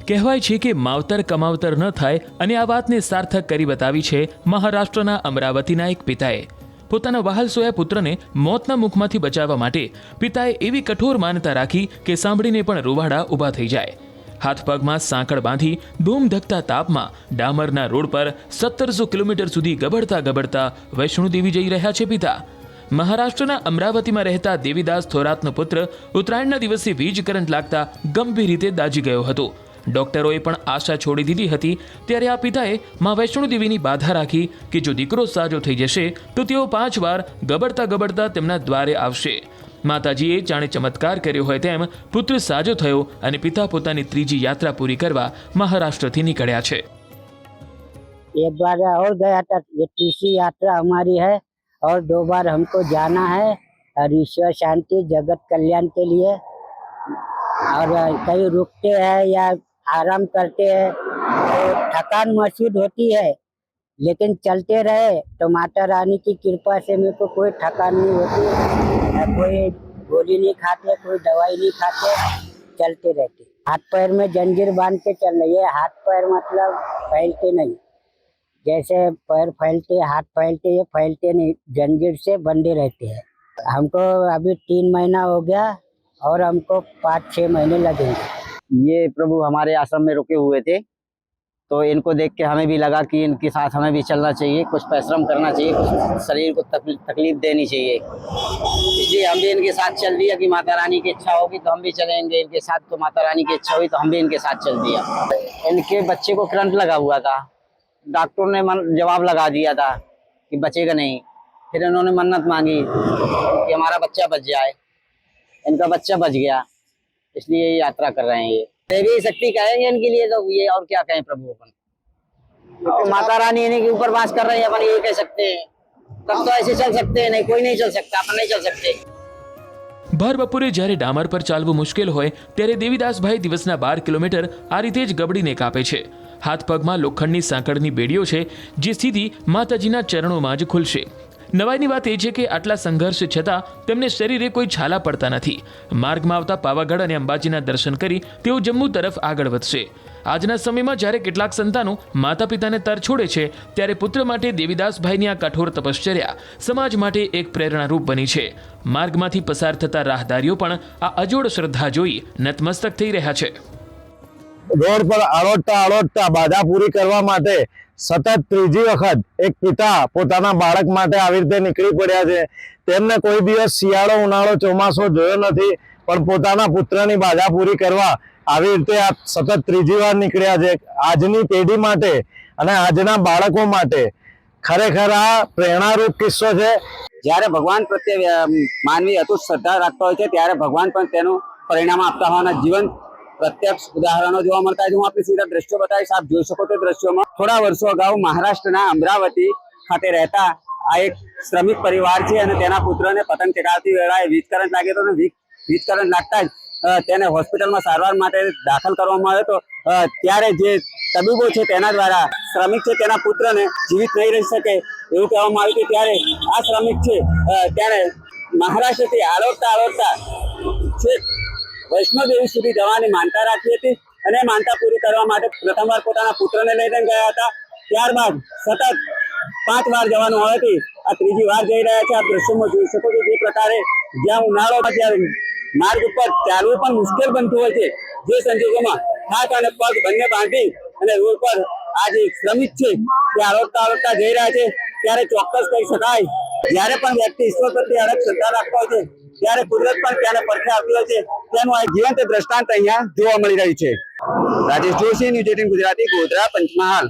કહેવાય છે કે માવતર કમાવતર ન થાય અને આ વાતને સાર્થક કરી બતાવી છે મહારાષ્ટ્રના અમરાવતીના એક પિતાએ. પોતાના વહાલસોયા પુત્રને મોતના મુખમાંથી બચાવવા માટે પિતાએ એવી કઠોર માન્યતા રાખી કે સાંભળીને પણ રૂવાડા ઊભા થઈ જાય. હાથ પગમાં સાંકળ બાંધી ધૂમધકતા તાપમાં ડામરના રોડ પર 1700 કિલોમીટર સુધી ગબડતા વૈષ્ણોદેવી જઈ રહ્યા છે પિતા. મહારાષ્ટ્રના અમરાવતીમાં રહેતા દેવીદાસ થોરાતનો પુત્ર ઉત્તરાયણના દિવસે વીજ કરંટ લાગતા ગંભીર રીતે દાઝી ગયો હતો. ડોક્ટરોએ પણ આશા છોડી દીધી હતી. ત્યારે આ પિતાએ મા વૈષ્ણોદેવીની બાધા રાખી કે જો દીકરો સાજો થઈ જશે તો તેઓ 5 વાર ગબડતા તેમના દ્વારે આવશે. માતાજીએ જાણે ચમત્કાર કર્યો હોય તેમ પુત્ર સાજો થયો અને પિતા પોતાની ત્રીજી યાત્રા પૂરી કરવા મહારાષ્ટ્રથી નીકળ્યા છે. एक बार और गया था, ये तीसरी यात्रा हमारी है और 2 बार हमको जाना है और ईश्वर शांति जगत कल्याण के लिए। और कहीं रुकते हैं या आराम करते हैं तो थकान महसूस होती है, लेकिन चलते रहे तो माता रानी की कृपा से मेरे को कोई थकान नहीं होती, कोई गोली नहीं खाते, कोई दवाई नहीं खाते, चलते रहते। हाथ पैर में जंजीर बांध के चलना, ये हाथ पैर मतलब फैलते नहीं, जैसे पैर फैलते हाथ फैलते, ये फैलते नहीं, जंजीर से बंधे रहते हैं। हमको अभी 3 महीना हो गया और हमको 5-6 महीने लगेंगे। ये प्रभु हमारे आश्रम में रुके हुए थे, तो इनको देख के हमें भी लगा कि इनके साथ हमें भी चलना चाहिए, कुछ परिश्रम करना चाहिए, कुछ शरीर को तकलीफ देनी चाहिए। इसलिए हम भी इनके साथ चल दिया कि माता रानी की इच्छा होगी तो हम भी चलेंगे इनके साथ, तो माता रानी की इच्छा हुई तो हम भी इनके साथ चल दिया। इनके बच्चे को करंट लगा हुआ था, डॉक्टर ने जवाब लगा दिया था कि बचेगा नहीं। फिर इन्होंने मन्नत मांगी कि हमारा बच्चा बच जाए, इनका बच्चा बच गया, इसलिए ये यात्रा कर रहे हैं। ये देवी शक्ति कहेंगे इनके लिए, तो ये और क्या कहें प्रभु अपन, तो माता रानी इन्हीं के ऊपर वास कर रहे हैं, अपन ये कह सकते हैं। तब तो ऐसे चल सकते हैं, नहीं कोई नहीं चल सकता, अपन नहीं चल सकते। ભર બપોરે જ્યારે ડામર પર ચાલવું મુશ્કેલ હોય ત્યારે દેવીદાસભાઈ દિવસના 12 કિલોમીટર આ રીતે જ ગબડીને કાપે છે. હાથ પગમાં લોખંડની સાંકળની બેડીઓ છે જે સીધી માતાજીના ચરણોમાં જ ખુલશે. નવાઈની વાત એ છે કે આટલા સંઘર્ષ છતાં તેમને શરીરે કોઈ છાલા પડતા નથી. માર્ગમાં આવતા પાવાગઢ અને અંબાજીના દર્શન કરી તેઓ જમ્મુ તરફ આગળ વધશે. આજના સમયમાં જ્યારે કેટલાક સંતાનો માતા પિતાને તર છોડે છે ત્યારે પુત્ર માટે દેવીદાસભાઈની આ કઠોર તપશ્ચર્યા સમાજ માટે એક પ્રેરણારૂપ બની છે. માર્ગમાંથી પસાર થતા રાહદારીઓ પણ આ અજોડ શ્રદ્ધા જોઈ નતમસ્તક થઈ રહ્યા છે. રોડ પર આળોટતા બાધા પૂરી કરવા માટે સતત ત્રીજી વખત એક પિતા પોતાના બાળક માટે આવી રીતે નીકળી પડ્યા છે. તેમને કોઈ દિવસ શિયાળો ઉનાળો ચોમાસો જોયો નથી, પણ પોતાના પુત્રની બાધા પૂરી કરવા આવી રીતે આ સતત ત્રીજી વાર નીકળ્યા છે. આજની પેઢી માટે અને આજના બાળકો માટે ખરેખર આ પ્રેરણારૂપ કિસ્સો છે. જ્યારે ભગવાન પ્રત્યે માનવી અતૂટ શ્રદ્ધા રાખતો હોય છે ત્યારે ભગવાન પણ તેનું પરિણામ આપતા હોવાના જીવન પ્રત્યક્ષ ઉદાહરણો જોવા મળતા છે. હું આપને સીધા દ્રશ્યો બતાવીશ, આપ જોઈ શકો છો. દ્રશ્યોમાં થોડા વર્ષો અગાઉ મહારાષ્ટ્રના અમરાવતી ખાતે રહેતા આ એક શ્રમિક પરિવાર છે અને તેના પુત્રને પતંગ ચગાવતી વેળાએ વીજ કરંટ લાગ્યો હતો. વીજ કરંટ લાગતા જ તેને હોસ્પિટલમાં સારવાર માટે દાખલ કરવામાં આવ્યો હતો. ત્યારે જે તબીબો છે તેના દ્વારા શ્રમિક છે તેના પુત્રને જીવિત નહીં રહી શકે એવું કહેવામાં આવ્યું હતું. ત્યારે આ શ્રમિક છે ત્યારે મહારાષ્ટ્રથી આળોટતા છે વૈષ્ણોદેવી સુધી જવાની માનતા રાખી હતી અને માનતા પૂરી કરવા માટે પ્રથમવાર પોતાના પુત્રને લઈને ગયા હતા. ત્યારબાદ સતત 5 વાર જવાનું હોવાથી આ ત્રીજી વાર જઈ રહ્યા છે. આ દ્રશ્યોમાં જોઈ શકો છો જે પ્રકારે જ્યાં ઉનાળો ત્યારે માર્ગ ઉપર ચાલવું પણ મુશ્કેલ બનતું હોય છે, જે સંજોગોમાં હાથ અને પગ બંને બાંધી અને રોડ પર આ જે શ્રમિક છે તે આળોટતા જઈ રહ્યા છે. ત્યારે ચોક્કસ કહી શકાય જ્યારે પણ વ્યક્તિ ઈશ્વર પ્રત્યે અડગ શ્રદ્ધા રાખતો હોય છે ત્યારે કુદરત પણ તેને પડખે આવતી હોય છે. તેનું આ જીવંત દ્રષ્ટાંત અહીંયા જોવા મળી રહ્યું છે. રાજેશ જોશી, ન્યૂઝ 18 ગુજરાતી, ગોધરા, પંચમહાલ.